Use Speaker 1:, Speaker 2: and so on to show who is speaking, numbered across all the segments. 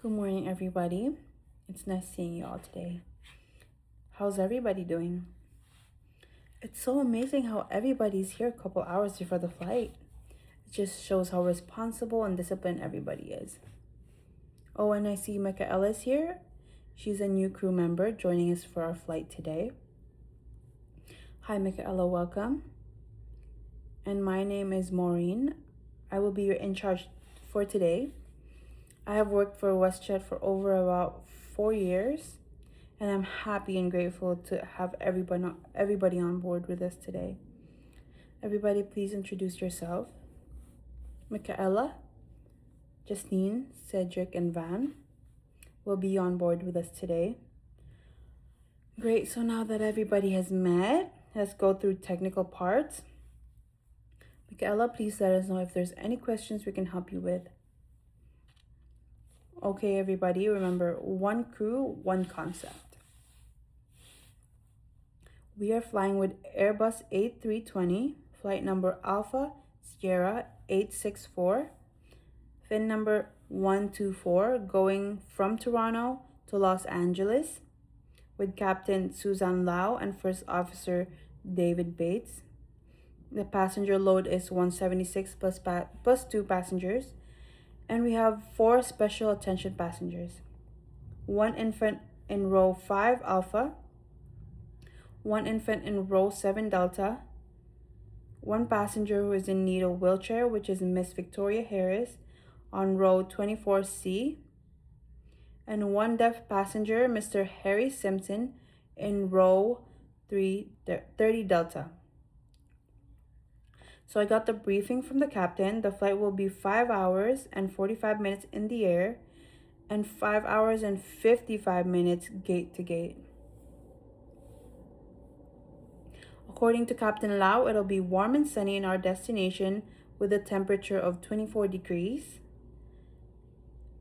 Speaker 1: Good morning, everybody. It's nice seeing you all today. How's everybody doing? It's so amazing how everybody's here a couple hours before the flight. It just shows how responsible and disciplined everybody is. Oh, and I see Michaela's here. She's a new crew member joining us for our flight today. Hi, Michaela, welcome. And my name is Maureen. I will be your in charge for today. I have worked for WestJet for over about 4 years, and I'm happy and grateful to have everybody on board with us today. Everybody, please introduce yourself. Michaela, Justine, Cedric, and Van will be on board with us today. Great, so now that everybody has met, let's go through technical parts. Michaela, please let us know if there's any questions we can help you with. Okay, everybody, remember, one crew, one concept. We are flying with Airbus A320, flight number Alpha Sierra 864, fin number 124, going from Toronto to Los Angeles, with Captain Susan Lau and First Officer David Bates. The passenger load is 176 plus 2 passengers, and we have 4 special attention passengers. 1 infant in row 5 Alpha, 1 infant in row 7 Delta, 1 passenger who is in need of wheelchair, which is Miss Victoria Harris on row 24C, and 1 deaf passenger, Mr. Harry Simpson, in row 30 Delta. So I got the briefing from the captain. The flight will be 5 hours and 45 minutes in the air and 5 hours and 55 minutes gate to gate. According to Captain Lau, it'll be warm and sunny in our destination with a temperature of 24 degrees.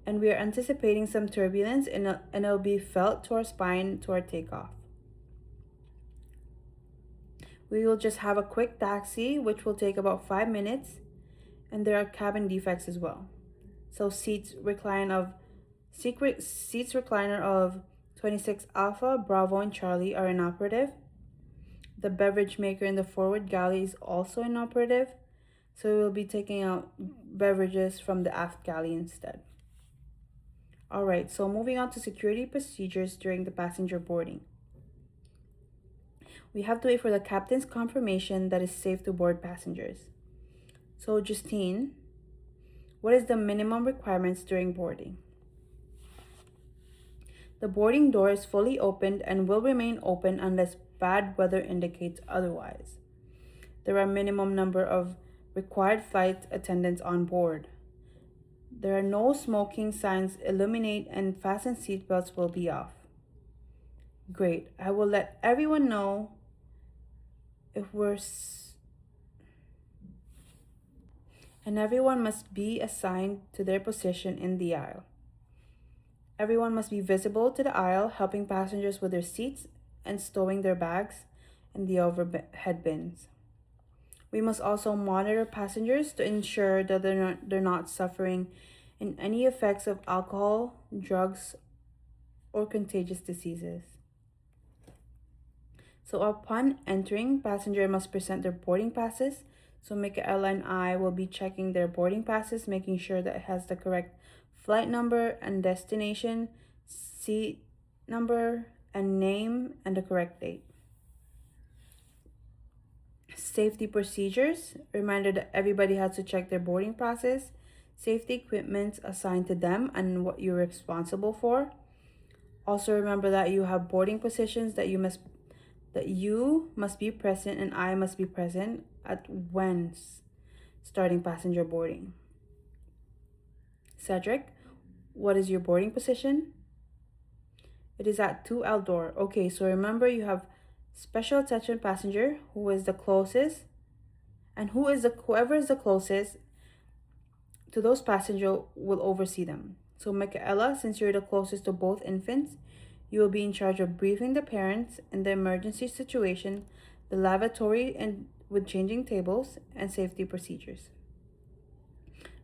Speaker 1: And we are anticipating some turbulence and it'll be felt to our spine to our takeoff. We will just have a quick taxi, which will take about 5 minutes, and there are cabin defects as well. So seats recliner of 26 Alpha, Bravo, and Charlie are inoperative. The beverage maker in the forward galley is also inoperative, so we will be taking out beverages from the aft galley instead. Alright, so moving on to security procedures during the passenger boarding. We have to wait for the captain's confirmation that it's safe to board passengers. So Justine, what is the minimum requirements during boarding? The boarding door is fully opened and will remain open unless bad weather indicates otherwise. There are a minimum number of required flight attendants on board. There are no smoking signs, illuminate, and fasten seatbelts will be off. Great, I will let everyone know and everyone must be assigned to their position in the aisle. Everyone must be visible to the aisle, helping passengers with their seats and stowing their bags in the overhead bins. We must also monitor passengers to ensure that they're not suffering in any effects of alcohol, drugs, or contagious diseases. So upon entering, passenger must present their boarding passes. So Michaela and I will be checking their boarding passes, making sure that it has the correct flight number and destination, seat number and name, and the correct date. Safety procedures. Reminder that everybody has to check their boarding passes, safety equipment assigned to them, and what you're responsible for. Also remember that you have boarding positions that you must be present and I must be present at when starting passenger boarding. Cedric, what is your boarding position? It is at 2L door. Okay, so remember you have special attention passenger who is the closest, and whoever is the closest to those passengers will oversee them. So Michaela, since you're the closest to both infants, you will be in charge of briefing the parents in the emergency situation, the lavatory and with changing tables, and safety procedures.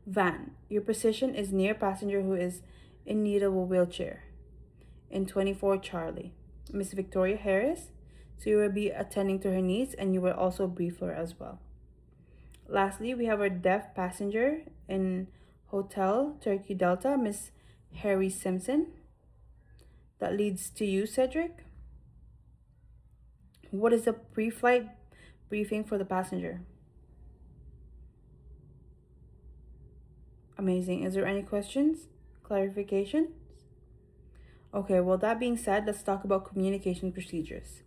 Speaker 1: Van, your position is near passenger who is in need of a wheelchair. In 24, Charlie. Miss Victoria Harris, so you will be attending to her needs and you will also brief her as well. Lastly, we have our deaf passenger in Hotel Turkey Delta, Miss Harry Simpson. That leads to you, Cedric. What is the pre-flight briefing for the passenger? Amazing. Is there any questions? Clarifications? Okay, well, that being said, let's talk about communication procedures.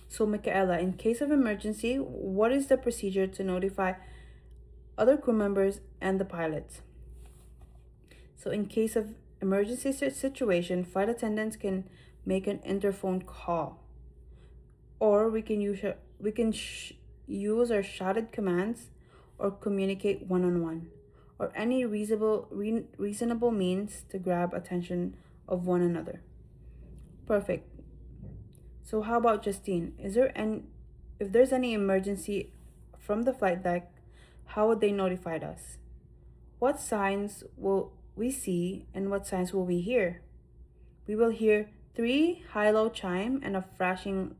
Speaker 1: So, Michaela, in case of emergency, what is the procedure to notify other crew members and the pilots? So, in case of emergency situation, flight attendants can make an interphone call, or we can use our shouted commands, or communicate one-on-one, or any reasonable means to grab attention of one another. Perfect. So how about Justine? If there's any emergency from the flight deck, how would they notify us? What signs will we see and what signs will we hear? We will hear 3 high-low chime and a flashing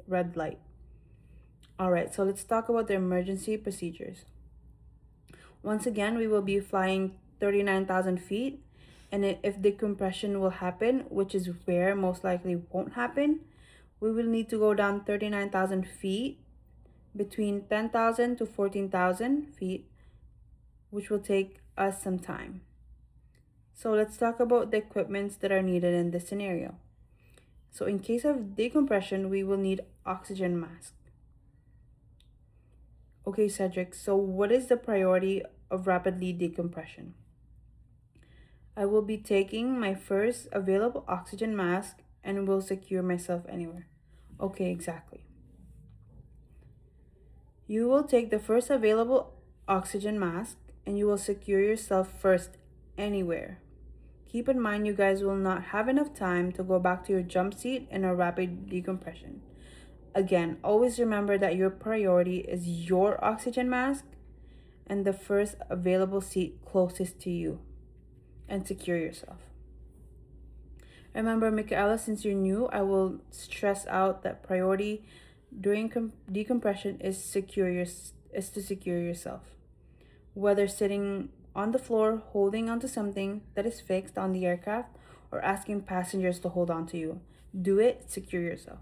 Speaker 1: red light. All right, so let's talk about the emergency procedures. Once again, we will be flying 39,000 feet, and if decompression will happen, which is rare, most likely won't happen, we will need to go down 39,000 feet between 10,000 to 14,000 feet, which will take us some time. So let's talk about the equipments that are needed in this scenario. So in case of decompression, we will need oxygen mask. Okay, Cedric, so what is the priority of rapidly decompression? I will be taking my first available oxygen mask and will secure myself anywhere. Okay, exactly. You will take the first available oxygen mask and you will secure yourself first anywhere. Keep in mind you guys will not have enough time to go back to your jump seat in a rapid decompression. Again, always remember that your priority is your oxygen mask and the first available seat closest to you, and secure yourself. Remember, Michaela, since you're new, I will stress out that priority during decompression is to secure yourself. Whether sitting on the floor holding onto something that is fixed on the aircraft or asking passengers to hold on to you, do it, secure yourself.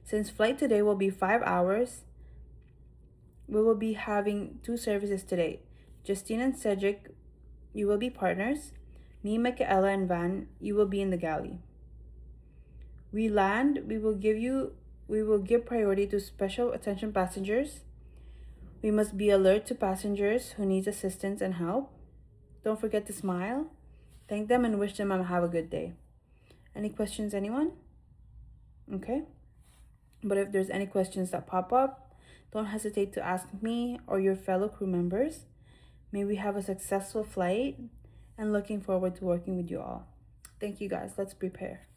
Speaker 1: Since flight today will be 5 hours, we will be having 2 services today. Justine and Cedric, you will be partners. Me, Michaela, and Van, you will be in the galley. We land, we will give priority to special attention passengers. We must be alert to passengers who need assistance and help. Don't forget to smile, thank them, and wish them have a good day. Any questions, anyone? Okay. But if there's any questions that pop up, don't hesitate to ask me or your fellow crew members. May we have a successful flight and looking forward to working with you all. Thank you guys. Let's prepare.